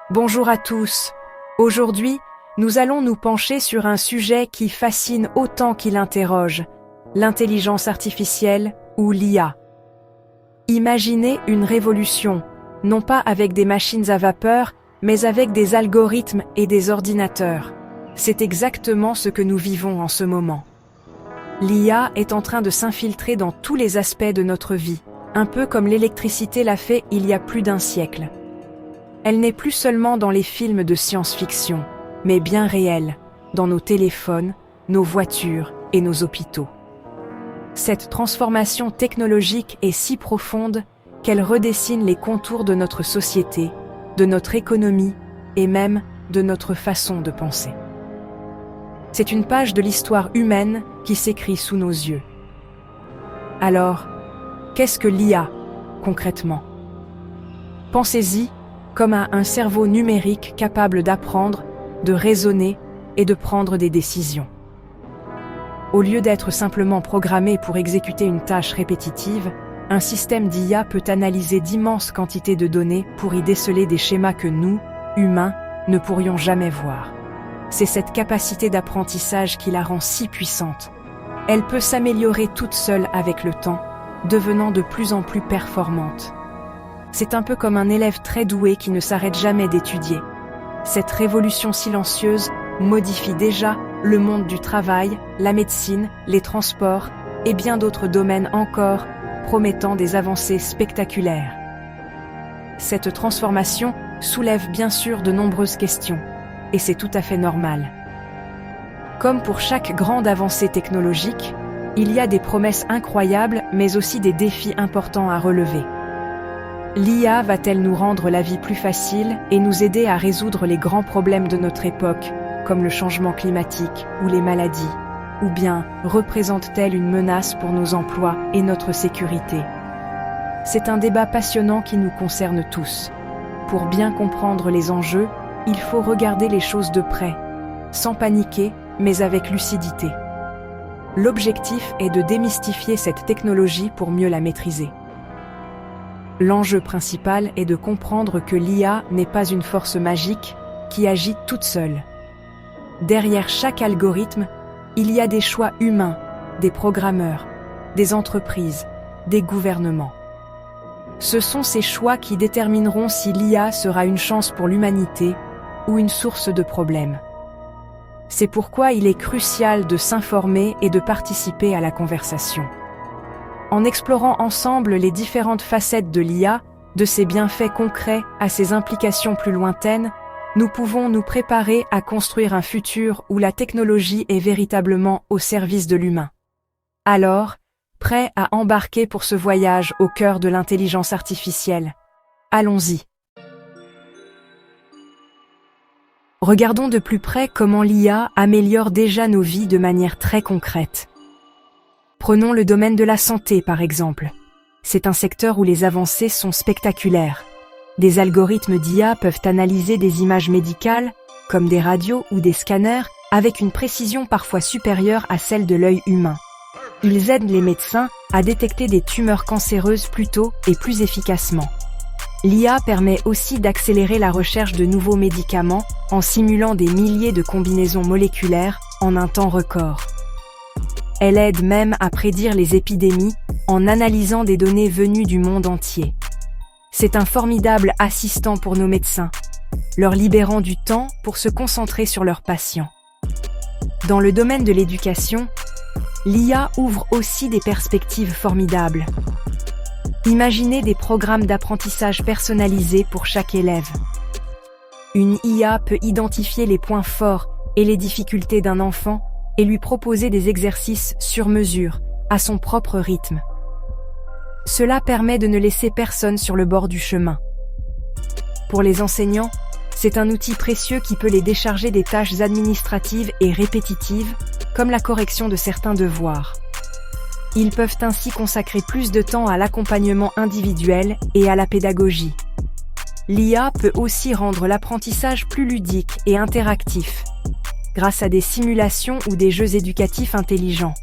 Bonjour à tous. Aujourd'hui, nous allons nous pencher sur un sujet qui fascine autant qu'il interroge, l'intelligence artificielle ou l'IA. Imaginez une révolution, non pas avec des machines à vapeur, mais avec des algorithmes et des ordinateurs. C'est exactement ce que nous vivons en ce moment. L'IA est en train de s'infiltrer dans tous les aspects de notre vie, un peu comme l'électricité l'a fait il y a plus d'un siècle. Elle n'est plus seulement dans les films de science-fiction, mais bien réelle, dans nos téléphones, nos voitures et nos hôpitaux. Cette transformation technologique est si profonde qu'elle redessine les contours de notre société, de notre économie et même de notre façon de penser. C'est une page de l'histoire humaine qui s'écrit sous nos yeux. Alors, qu'est-ce que l'IA, concrètement? Pensez-y comme à un cerveau numérique capable d'apprendre, de raisonner et de prendre des décisions. Au lieu d'être simplement programmé pour exécuter une tâche répétitive, un système d'IA peut analyser d'immenses quantités de données pour y déceler des schémas que nous, humains, ne pourrions jamais voir. C'est cette capacité d'apprentissage qui la rend si puissante. Elle peut s'améliorer toute seule avec le temps, devenant de plus en plus performante. C'est un peu comme un élève très doué qui ne s'arrête jamais d'étudier. Cette révolution silencieuse modifie déjà le monde du travail, la médecine, les transports et bien d'autres domaines encore, promettant des avancées spectaculaires. Cette transformation soulève bien sûr de nombreuses questions, et c'est tout à fait normal. Comme pour chaque grande avancée technologique, il y a des promesses incroyables, mais aussi des défis importants à relever. L'IA va-t-elle nous rendre la vie plus facile et nous aider à résoudre les grands problèmes de notre époque, comme le changement climatique ou les maladies? Ou bien représente-t-elle une menace pour nos emplois et notre sécurité? C'est un débat passionnant qui nous concerne tous. Pour bien comprendre les enjeux, il faut regarder les choses de près, sans paniquer, mais avec lucidité. L'objectif est de démystifier cette technologie pour mieux la maîtriser. L'enjeu principal est de comprendre que l'IA n'est pas une force magique qui agit toute seule. Derrière chaque algorithme, il y a des choix humains, des programmeurs, des entreprises, des gouvernements. Ce sont ces choix qui détermineront si l'IA sera une chance pour l'humanité ou une source de problèmes. C'est pourquoi il est crucial de s'informer et de participer à la conversation. En explorant ensemble les différentes facettes de l'IA, de ses bienfaits concrets à ses implications plus lointaines, nous pouvons nous préparer à construire un futur où la technologie est véritablement au service de l'humain. Alors, prêt à embarquer pour ce voyage au cœur de l'intelligence artificielle? Allons-y. Regardons de plus près comment l'IA améliore déjà nos vies de manière très concrète. Prenons le domaine de la santé, par exemple. C'est un secteur où les avancées sont spectaculaires. Des algorithmes d'IA peuvent analyser des images médicales, comme des radios ou des scanners, avec une précision parfois supérieure à celle de l'œil humain. Ils aident les médecins à détecter des tumeurs cancéreuses plus tôt et plus efficacement. L'IA permet aussi d'accélérer la recherche de nouveaux médicaments en simulant des milliers de combinaisons moléculaires en un temps record. Elle aide même à prédire les épidémies en analysant des données venues du monde entier. C'est un formidable assistant pour nos médecins, leur libérant du temps pour se concentrer sur leurs patients. Dans le domaine de l'éducation, l'IA ouvre aussi des perspectives formidables. Imaginez des programmes d'apprentissage personnalisés pour chaque élève. Une IA peut identifier les points forts et les difficultés d'un enfant et lui proposer des exercices sur mesure, à son propre rythme. Cela permet de ne laisser personne sur le bord du chemin. Pour les enseignants, c'est un outil précieux qui peut les décharger des tâches administratives et répétitives, comme la correction de certains devoirs. Ils peuvent ainsi consacrer plus de temps à l'accompagnement individuel et à la pédagogie. L'IA peut aussi rendre l'apprentissage plus ludique et interactif, grâce à des simulations ou des jeux éducatifs intelligents.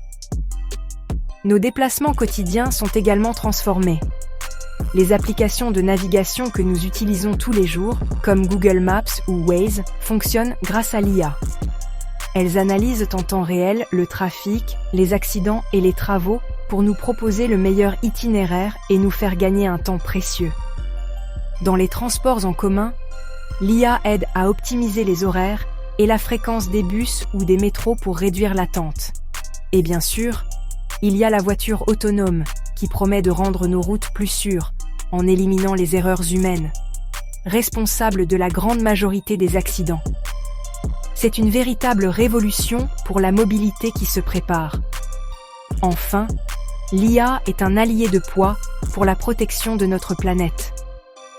Nos déplacements quotidiens sont également transformés. les applications de navigation que nous utilisons tous les jours, comme Google Maps ou Waze, fonctionnent grâce à l'IA. Elles analysent en temps réel le trafic, les accidents et les travaux pour nous proposer le meilleur itinéraire et nous faire gagner un temps précieux. Dans les transports en commun, l'IA aide à optimiser les horaires et la fréquence des bus ou des métros pour réduire l'attente. Et bien sûr, il y a la voiture autonome qui promet de rendre nos routes plus sûres en éliminant les erreurs humaines, responsables de la grande majorité des accidents. C'est une véritable révolution pour la mobilité qui se prépare. Enfin, l'IA est un allié de poids pour la protection de notre planète.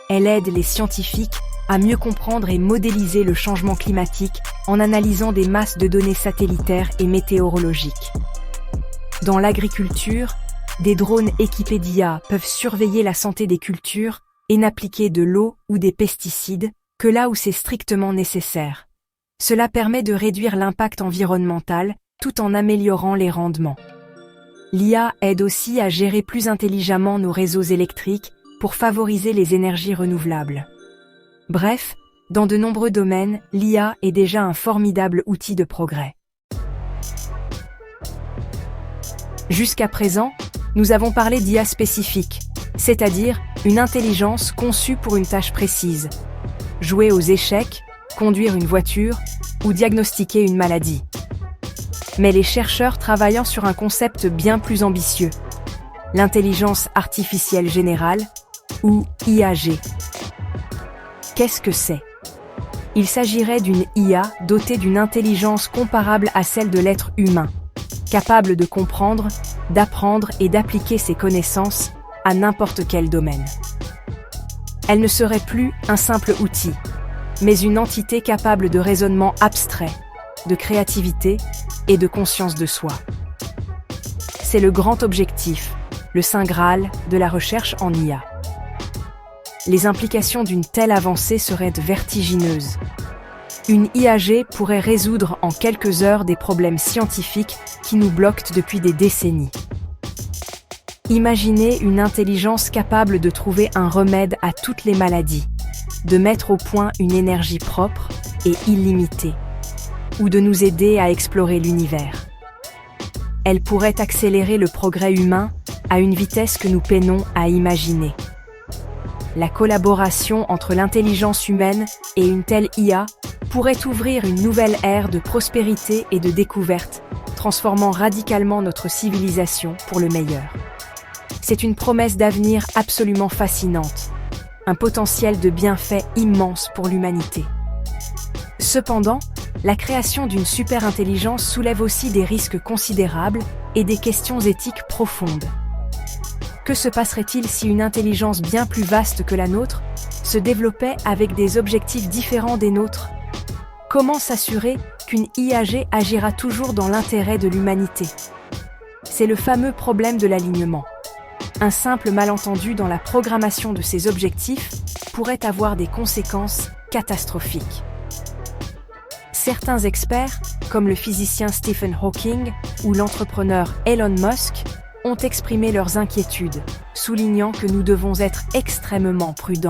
Elle aide les scientifiques à mieux comprendre et modéliser le changement climatique en analysant des masses de données satellitaires et météorologiques. Dans l'agriculture, des drones équipés d'IA peuvent surveiller la santé des cultures et n'appliquer de l'eau ou des pesticides que là où c'est strictement nécessaire. Cela permet de réduire l'impact environnemental tout en améliorant les rendements. L'IA aide aussi à gérer plus intelligemment nos réseaux électriques pour favoriser les énergies renouvelables. Bref, dans de nombreux domaines, l'IA est déjà un formidable outil de progrès. Jusqu'à présent, nous avons parlé d'IA spécifique, c'est-à-dire une intelligence conçue pour une tâche précise. Jouer aux échecs, conduire une voiture ou diagnostiquer une maladie. Mais les chercheurs travaillent sur un concept bien plus ambitieux, l'intelligence artificielle générale, ou IAG. Qu'est-ce que c'est ? Il s'agirait d'une IA dotée d'une intelligence comparable à celle de l'être humain, capable de comprendre, d'apprendre et d'appliquer ses connaissances à n'importe quel domaine. Elle ne serait plus un simple outil, mais une entité capable de raisonnement abstrait, de créativité et de conscience de soi. C'est le grand objectif, le saint Graal de la recherche en IA. Les implications d'une telle avancée seraient vertigineuses. Une IAG pourrait résoudre en quelques heures des problèmes scientifiques qui nous bloquent depuis des décennies. Imaginez une intelligence capable de trouver un remède à toutes les maladies, de mettre au point une énergie propre et illimitée, ou de nous aider à explorer l'univers. Elle pourrait accélérer le progrès humain à une vitesse que nous peinons à imaginer. La collaboration entre l'intelligence humaine et une telle IA pourrait ouvrir une nouvelle ère de prospérité et de découverte, transformant radicalement notre civilisation pour le meilleur. C'est une promesse d'avenir absolument fascinante, un potentiel de bienfaits immense pour l'humanité. Cependant, la création d'une super-intelligence soulève aussi des risques considérables et des questions éthiques profondes. Que se passerait-il si une intelligence bien plus vaste que la nôtre se développait avec des objectifs différents des nôtres ? Comment s'assurer qu'une IAG agira toujours dans l'intérêt de l'humanité ? C'est le fameux problème de l'alignement. Un simple malentendu dans la programmation de ces objectifs pourrait avoir des conséquences catastrophiques. Certains experts, comme le physicien Stephen Hawking ou l'entrepreneur Elon Musk, ont exprimé leurs inquiétudes, soulignant que nous devons être extrêmement prudents.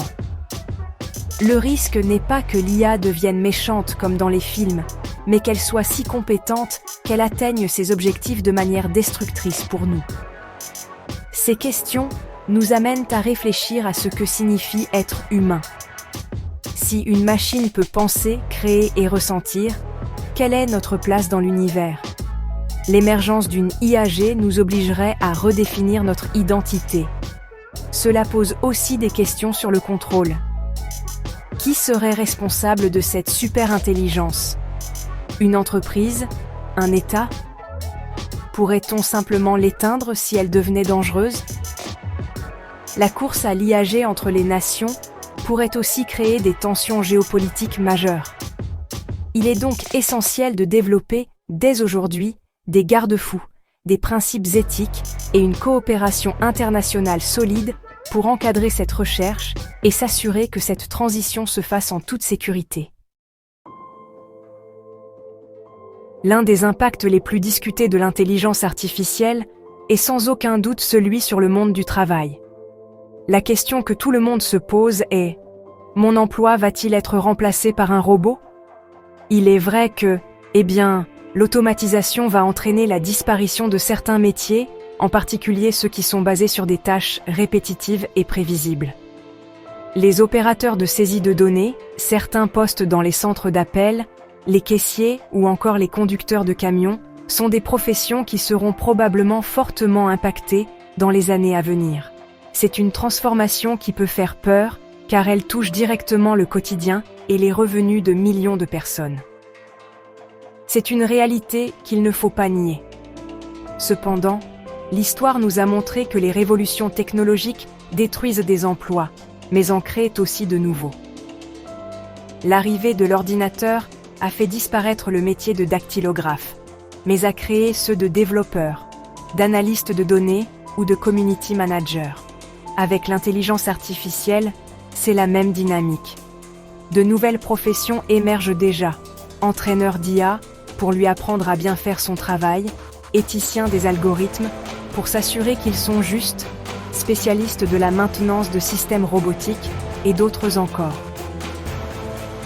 Le risque n'est pas que l'IA devienne méchante comme dans les films, mais qu'elle soit si compétente qu'elle atteigne ses objectifs de manière destructrice pour nous. Ces questions nous amènent à réfléchir à ce que signifie être humain. Si une machine peut penser, créer et ressentir, quelle est notre place dans l'univers ? L'émergence d'une IAG nous obligerait à redéfinir notre identité. Cela pose aussi des questions sur le contrôle. Qui serait responsable de cette super-intelligence ? Une entreprise ? Un État ? Pourrait-on simplement l'éteindre si elle devenait dangereuse ? La course à l'IAG entre les nations pourrait aussi créer des tensions géopolitiques majeures. Il est donc essentiel de développer, dès aujourd'hui, des garde-fous, des principes éthiques et une coopération internationale solide pour encadrer cette recherche et s'assurer que cette transition se fasse en toute sécurité. L'un des impacts les plus discutés de l'intelligence artificielle est sans aucun doute celui sur le monde du travail. La question que tout le monde se pose est: mon emploi va-t-il être remplacé par un robot? Il est vrai que, l'automatisation va entraîner la disparition de certains métiers, en particulier ceux qui sont basés sur des tâches répétitives et prévisibles. Les opérateurs de saisie de données, certains postes dans les centres d'appel, les caissiers ou encore les conducteurs de camions sont des professions qui seront probablement fortement impactées dans les années à venir. C'est une transformation qui peut faire peur, car elle touche directement le quotidien et les revenus de millions de personnes. C'est une réalité qu'il ne faut pas nier. Cependant, l'histoire nous a montré que les révolutions technologiques détruisent des emplois, mais en créent aussi de nouveaux. L'arrivée de l'ordinateur a fait disparaître le métier de dactylographe, mais a créé ceux de développeur, d'analyste de données ou de community manager. Avec l'intelligence artificielle, c'est la même dynamique. De nouvelles professions émergent déjà. Entraîneur d'IA, pour lui apprendre à bien faire son travail, éthicien des algorithmes, pour s'assurer qu'ils sont justes, spécialiste de la maintenance de systèmes robotiques, et d'autres encore.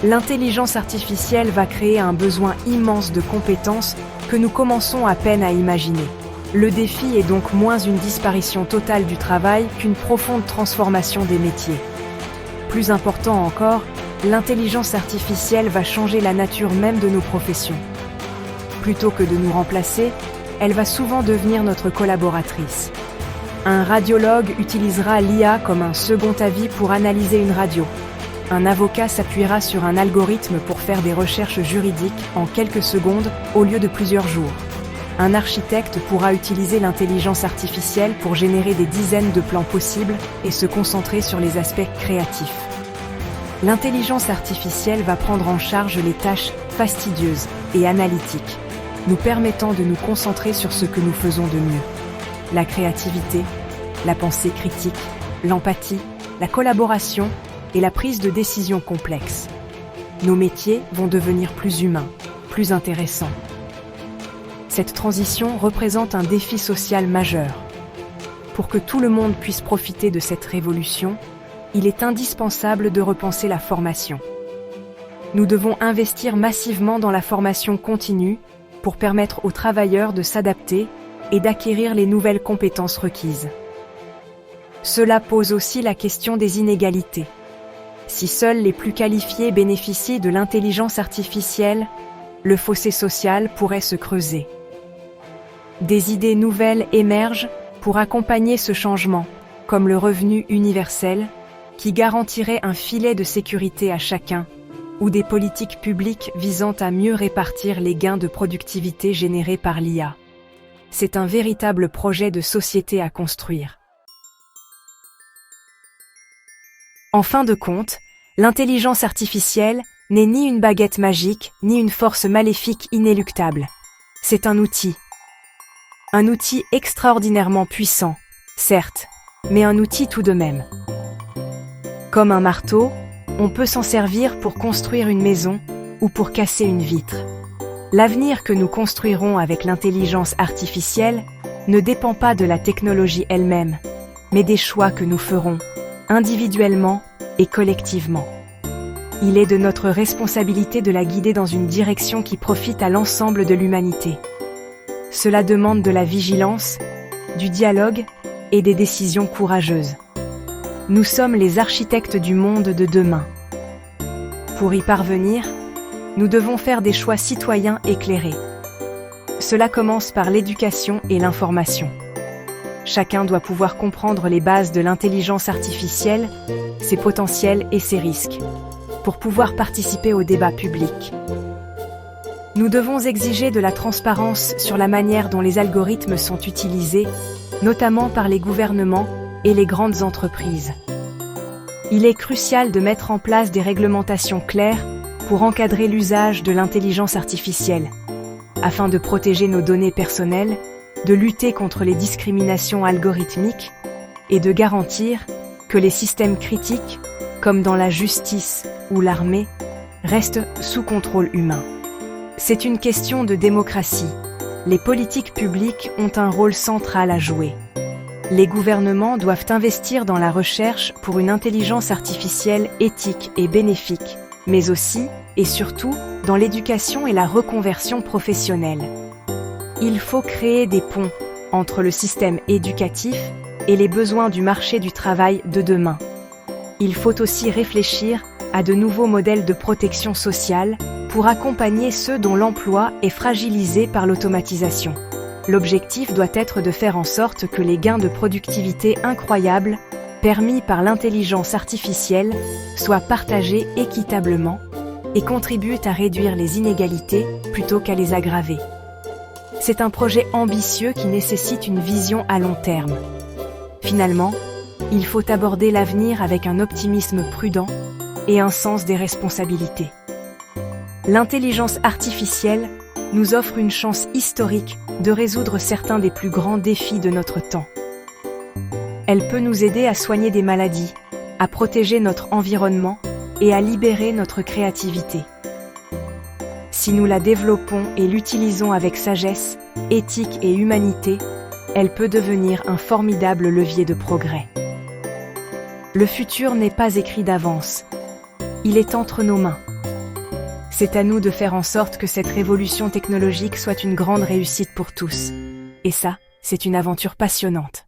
L'intelligence artificielle va créer un besoin immense de compétences que nous commençons à peine à imaginer. Le défi est donc moins une disparition totale du travail qu'une profonde transformation des métiers. Plus important encore, l'intelligence artificielle va changer la nature même de nos professions. Plutôt que de nous remplacer, elle va souvent devenir notre collaboratrice. Un radiologue utilisera l'IA comme un second avis pour analyser une radio. Un avocat s'appuiera sur un algorithme pour faire des recherches juridiques en quelques secondes au lieu de plusieurs jours. Un architecte pourra utiliser l'intelligence artificielle pour générer des dizaines de plans possibles et se concentrer sur les aspects créatifs. L'intelligence artificielle va prendre en charge les tâches fastidieuses et analytiques, nous permettant de nous concentrer sur ce que nous faisons de mieux. La créativité, la pensée critique, l'empathie, la collaboration et la prise de décisions complexes. Nos métiers vont devenir plus humains, plus intéressants. Cette transition représente un défi social majeur. Pour que tout le monde puisse profiter de cette révolution, il est indispensable de repenser la formation. Nous devons investir massivement dans la formation continue pour permettre aux travailleurs de s'adapter et d'acquérir les nouvelles compétences requises. Cela pose aussi la question des inégalités. Si seuls les plus qualifiés bénéficient de l'intelligence artificielle, le fossé social pourrait se creuser. Des idées nouvelles émergent pour accompagner ce changement, comme le revenu universel, qui garantirait un filet de sécurité à chacun, ou des politiques publiques visant à mieux répartir les gains de productivité générés par l'IA. C'est un véritable projet de société à construire. En fin de compte, l'intelligence artificielle n'est ni une baguette magique, ni une force maléfique inéluctable. C'est un outil. Un outil extraordinairement puissant, certes, mais un outil tout de même. Comme un marteau, on peut s'en servir pour construire une maison ou pour casser une vitre. L'avenir que nous construirons avec l'intelligence artificielle ne dépend pas de la technologie elle-même, mais des choix que nous ferons, individuellement et collectivement. Il est de notre responsabilité de la guider dans une direction qui profite à l'ensemble de l'humanité. Cela demande de la vigilance, du dialogue et des décisions courageuses. Nous sommes les architectes du monde de demain. Pour y parvenir, nous devons faire des choix citoyens éclairés. Cela commence par l'éducation et l'information. Chacun doit pouvoir comprendre les bases de l'intelligence artificielle, ses potentiels et ses risques, pour pouvoir participer au débat public. Nous devons exiger de la transparence sur la manière dont les algorithmes sont utilisés, notamment par les gouvernements et les grandes entreprises. Il est crucial de mettre en place des réglementations claires pour encadrer l'usage de l'intelligence artificielle, afin de protéger nos données personnelles, de lutter contre les discriminations algorithmiques et de garantir que les systèmes critiques, comme dans la justice ou l'armée, restent sous contrôle humain. C'est une question de démocratie. Les politiques publiques ont un rôle central à jouer. Les gouvernements doivent investir dans la recherche pour une intelligence artificielle éthique et bénéfique, mais aussi, et surtout, dans l'éducation et la reconversion professionnelle. Il faut créer des ponts entre le système éducatif et les besoins du marché du travail de demain. Il faut aussi réfléchir à de nouveaux modèles de protection sociale pour accompagner ceux dont l'emploi est fragilisé par l'automatisation. L'objectif doit être de faire en sorte que les gains de productivité incroyables, permis par l'intelligence artificielle, soient partagés équitablement et contribuent à réduire les inégalités plutôt qu'à les aggraver. C'est un projet ambitieux qui nécessite une vision à long terme. Finalement, il faut aborder l'avenir avec un optimisme prudent et un sens des responsabilités. L'intelligence artificielle nous offre une chance historique de résoudre certains des plus grands défis de notre temps. Elle peut nous aider à soigner des maladies, à protéger notre environnement et à libérer notre créativité. Si nous la développons et l'utilisons avec sagesse, éthique et humanité, elle peut devenir un formidable levier de progrès. Le futur n'est pas écrit d'avance. Il est entre nos mains. C'est à nous de faire en sorte que cette révolution technologique soit une grande réussite pour tous. Et ça, c'est une aventure passionnante.